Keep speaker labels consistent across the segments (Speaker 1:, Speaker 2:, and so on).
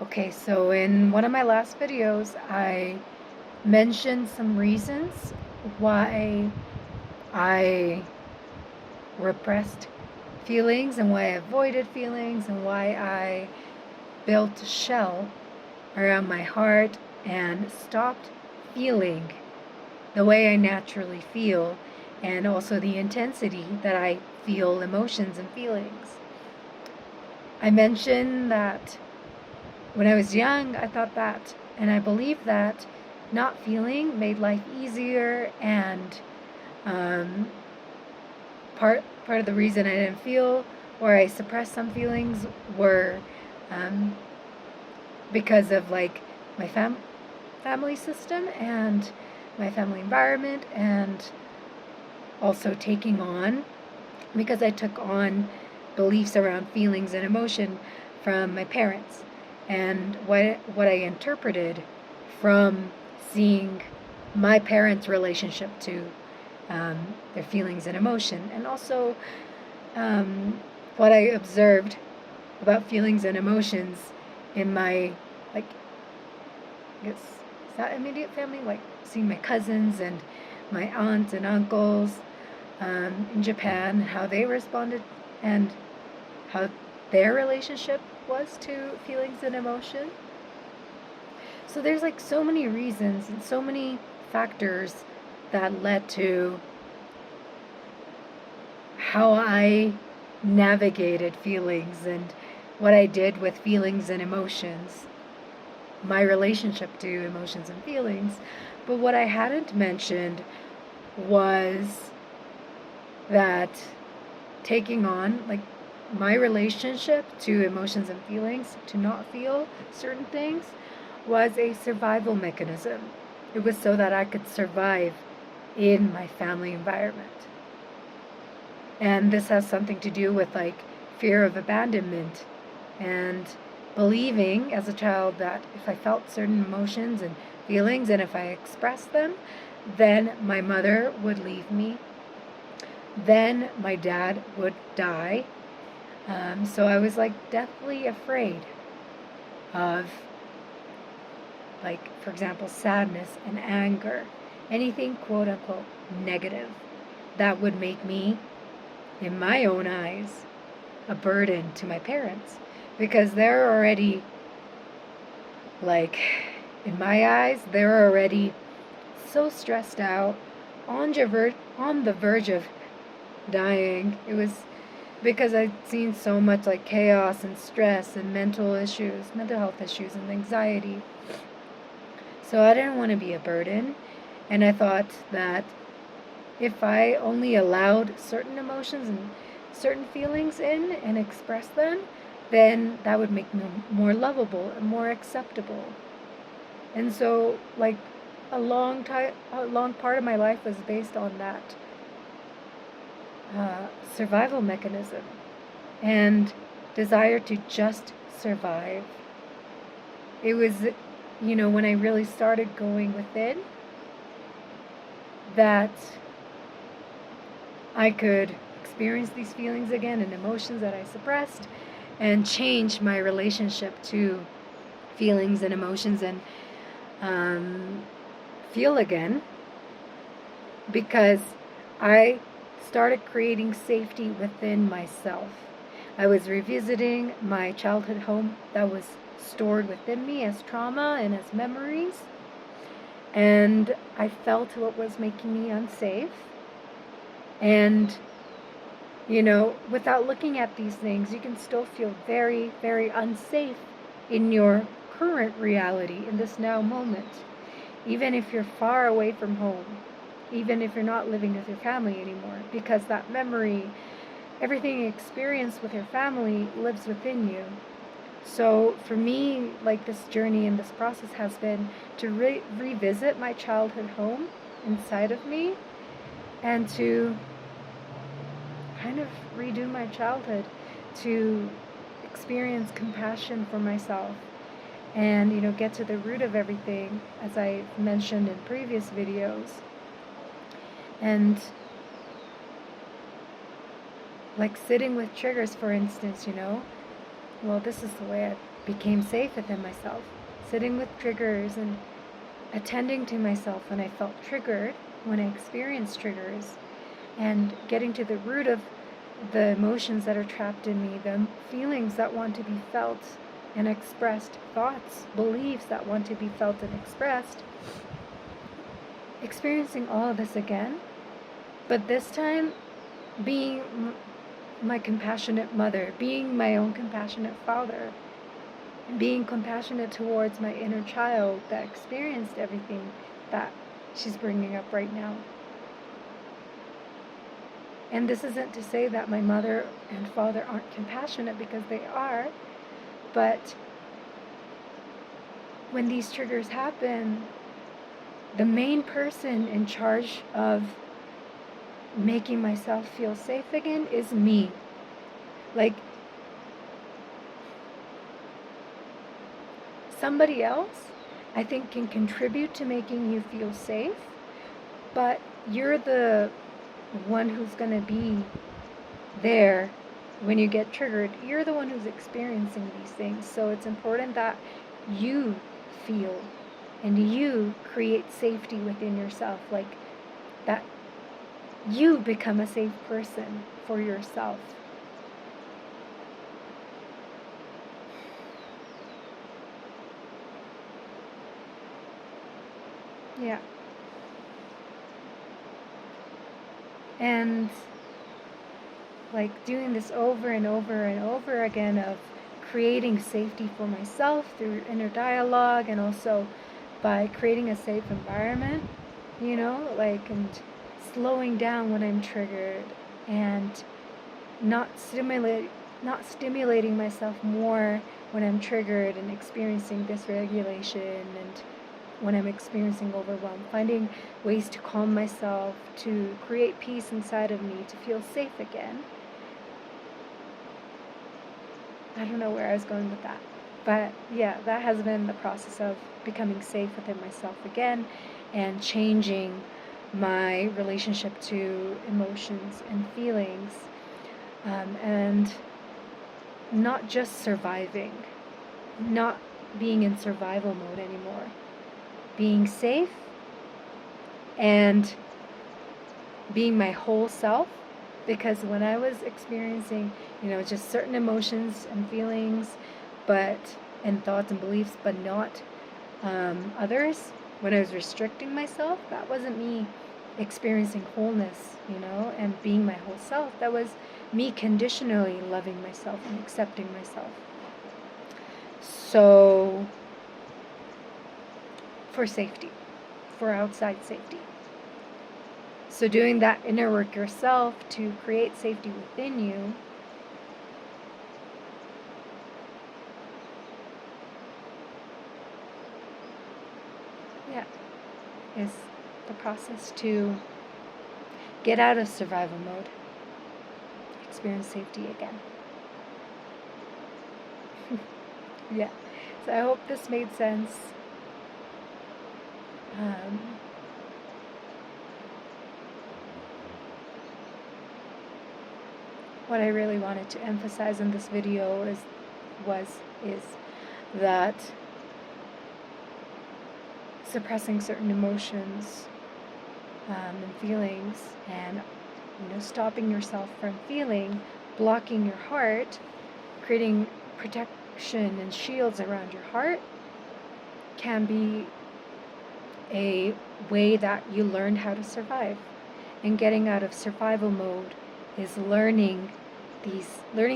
Speaker 1: Okay, so in one of my last videos, I mentioned some reasons why I repressed feelings and why I avoided feelings and why I built a shell around my heart and stopped feeling the way I naturally feel and also the intensity that I feel emotions and feelings. I mentioned that when I was young, I thought that, and I believed that not feeling made life easier, and um, part of the reason I didn't feel or I suppressed some feelings were um, because of like my family system and my family environment, and also taking on because I took on beliefs around feelings and emotion from my parents and what I interpreted from seeing my parents' relationship to their feelings and emotion, and also um, what I observed about feelings and emotions in my, like, I guess, is that immediate family, like seeing my cousins and my aunts and uncles in Japan, how they responded and how their relationship was to feelings and emotion. So there's like so many reasons and so many factors that led to how I navigated feelings and what I did with feelings and emotions, my relationship to emotions and feelings. But what I hadn't mentioned was that taking on like my relationship to emotions and feelings, to not feel certain things, was a survival mechanism. It was so that I could survive in my family environment. And this has something to do with like fear of abandonment and believing as a child that if I felt certain emotions and feelings and if I expressed them, then my mother would leave me, then my dad would die. So I was like deathly afraid of, like, for example, sadness and anger, anything quote unquote negative that would make me, in my own eyes, a burden to my parents, because they're already, like, in my eyes, they're already so stressed out, on the verge of dying. It was because I'd seen so much like chaos and stress and mental health issues and anxiety. So I didn't want to be a burden, and I thought that if I only allowed certain emotions and certain feelings in and expressed them, then that would make me more lovable and more acceptable. And so, like, a long part of my life was based on that survival mechanism and desire to just survive. It was, when I really started going within, that I could experience these feelings again and emotions that I suppressed and change my relationship to feelings and emotions and feel again, because I started creating safety within myself. I was revisiting my childhood home that was stored within me as trauma and as memories, and I felt what was making me unsafe. And, without looking at these things, you can still feel very, very unsafe in your current reality, in this now moment, even if you're far away from home, even if you're not living with your family anymore, because that memory, everything you experienced with your family lives within you. So for me, like, this journey and this process has been to revisit my childhood home inside of me and to kind of redo my childhood, to experience compassion for myself and, get to the root of everything, as I mentioned in previous videos. And like sitting with triggers, for instance, well, this is the way I've became safe within myself, sitting with triggers and attending to myself when I felt triggered, when I experienced triggers, and getting to the root of the emotions that are trapped in me, the feelings that want to be felt and expressed, thoughts, beliefs that want to be felt and expressed, experiencing all of this again, but this time being my compassionate mother, being my own compassionate father, being compassionate towards my inner child that experienced everything that she's bringing up right now. And this isn't to say that my mother and father aren't compassionate, because they are, but when these triggers happen, the main person in charge of making myself feel safe again is me. Like, somebody else, I think, can contribute to making you feel safe, but you're the one who's going to be there when you get triggered. You're the one who's experiencing these things. So it's important that you feel and you create safety within yourself, like that you become a safe person for yourself. Yeah. And like doing this over and over and over again, of creating safety for myself through inner dialogue, and also by creating a safe environment, like, and slowing down when I'm triggered, and not stimulating myself more when I'm triggered and experiencing dysregulation, and when I'm experiencing overwhelm, finding ways to calm myself, to create peace inside of me, to feel safe again. I don't know where I was going with that. But yeah, that has been the process of becoming safe within myself again, and changing my relationship to emotions and feelings, and not just surviving, not being in survival mode anymore, being safe and being my whole self. Because when I was experiencing, just certain emotions and feelings, and thoughts and beliefs, but not others, when I was restricting myself, that wasn't me experiencing wholeness, and being my whole self. That was me conditionally loving myself and accepting myself. So, for safety, for outside safety. So doing that inner work yourself to create safety within you is the process to get out of survival mode, experience safety again. Yeah, so I hope this made sense. What I really wanted to emphasize in this video is that suppressing certain emotions and feelings, and stopping yourself from feeling, blocking your heart, creating protection and shields around your heart, can be a way that you learn how to survive. And getting out of survival mode is learning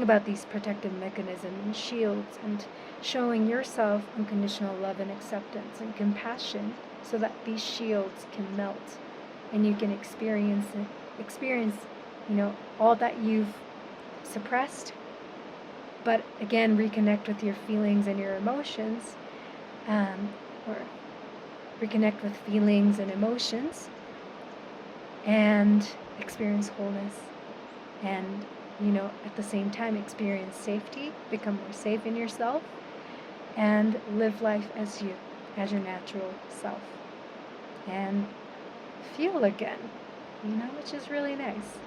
Speaker 1: about these protective mechanisms and shields, and showing yourself unconditional love and acceptance and compassion, so that these shields can melt and you can experience all that you've suppressed, but again reconnect with your feelings and your emotions, or reconnect with feelings and emotions, and experience wholeness, and at the same time experience safety, become more safe in yourself, and live life as your natural self, and feel again, which is really nice.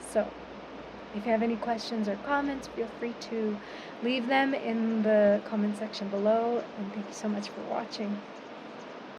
Speaker 1: So If you have any questions or comments, feel free to leave them in the comment section below. And thank you so much for watching.